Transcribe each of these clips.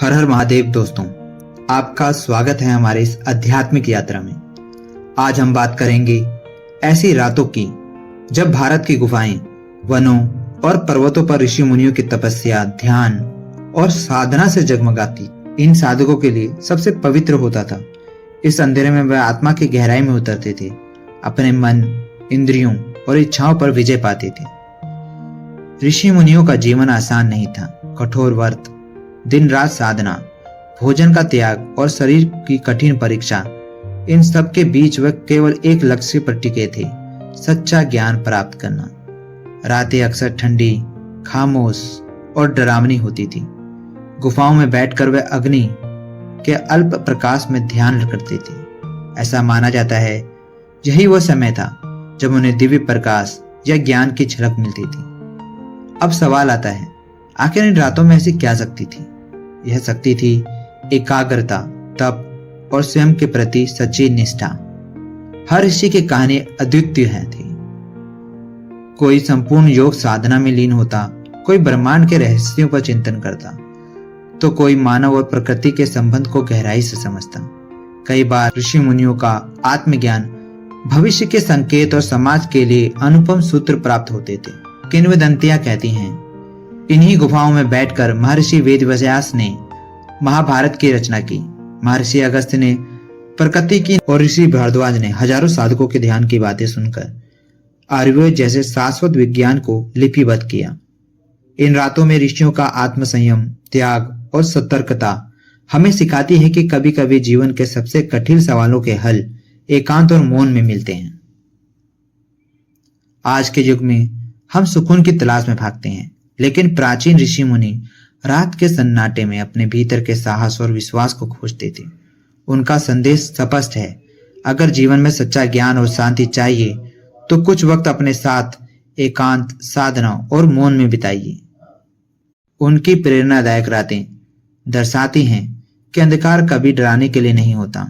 हर हर महादेव दोस्तों, आपका स्वागत है हमारे इस आध्यात्मिक यात्रा में। आज हम बात करेंगे ऐसी रातों की जब भारत की गुफाएं, वनों और पर्वतों पर ऋषि मुनियों की तपस्या, ध्यान और साधना से जगमगाती इन साधकों के लिए सबसे पवित्र होता था। इस अंधेरे में वह आत्मा की गहराई में उतरते थे, अपने मन, इंद्रियों और इच्छाओं पर विजय पाते थे। ऋषि मुनियों का जीवन आसान नहीं था। कठोर व्रत, दिन रात साधना, भोजन का त्याग और शरीर की कठिन परीक्षा, इन सब के बीच वह केवल एक लक्ष्य पर टिके थे, सच्चा ज्ञान प्राप्त करना। रातें अक्सर ठंडी, खामोश और डरावनी होती थी। गुफाओं में बैठकर वह अग्नि के अल्प प्रकाश में ध्यान करते थे। ऐसा माना जाता है यही वह समय था जब उन्हें दिव्य प्रकाश या ज्ञान की झलक मिलती थी। अब सवाल आता है, आखिर इन रातों में ऐसी क्या शक्ति थी? यह शक्ति थी एकाग्रता, तप और स्वयं के प्रति सच्ची निष्ठा। हर ऋषि की कहानी अद्वितीय है थी। कोई संपूर्ण योग साधना में लीन होता, कोई ब्रह्मांड के रहस्यों पर चिंतन करता, तो कोई मानव और प्रकृति के संबंध को गहराई से समझता। कई बार ऋषि मुनियों का आत्मज्ञान, भविष्य के संकेत और समाज के लिए अनुपम सूत्र प्राप्त होते थे। किंवदंतियां कहती हैं, इन्हीं गुफाओं में बैठकर महर्षि वेदव्यास ने महाभारत की रचना की। महर्षि अगस्त्य ने प्रकृति की और ऋषि भारद्वाज ने हजारों साधकों के ध्यान की बातें सुनकर आयुर्वेद जैसे शाश्वत विज्ञान को लिपिबद्ध किया। इन रातों में ऋषियों का आत्मसंयम, त्याग और सतर्कता हमें सिखाती है कि कभी कभी जीवन के सबसे कठिन सवालों के हल एकांत और मौन में मिलते हैं। आज के युग में हम सुकून की तलाश में भागते हैं, लेकिन प्राचीन ऋषि मुनि रात के सन्नाटे में अपने भीतर के साहस और विश्वास को खोजते थे। उनका संदेश स्पष्ट है, अगर जीवन में सच्चा ज्ञान और शांति चाहिए तो कुछ वक्त अपने साथ एकांत, साधना और मौन में बिताइए। उनकी प्रेरणादायक रातें दर्शाती हैं कि अंधकार कभी डराने के लिए नहीं होता,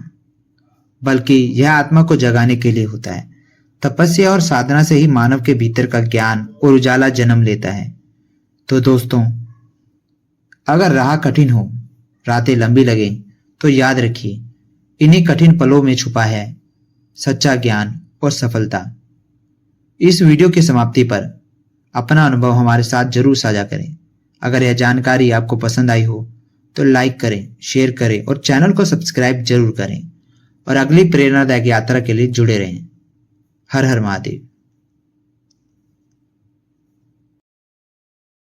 बल्कि यह आत्मा को जगाने के लिए होता है। तपस्या और साधना से ही मानव के भीतर का ज्ञान और उजाला जन्म लेता है। तो दोस्तों, अगर राह कठिन हो, रातें लंबी लगे, तो याद रखिए, इन्हीं कठिन पलों में छुपा है सच्चा ज्ञान और सफलता। इस वीडियो की समाप्ति पर अपना अनुभव हमारे साथ जरूर साझा करें। अगर यह जानकारी आपको पसंद आई हो तो लाइक करें, शेयर करें और चैनल को सब्सक्राइब जरूर करें। और अगली प्रेरणादायक यात्रा के लिए जुड़े रहें। हर हर महादेव।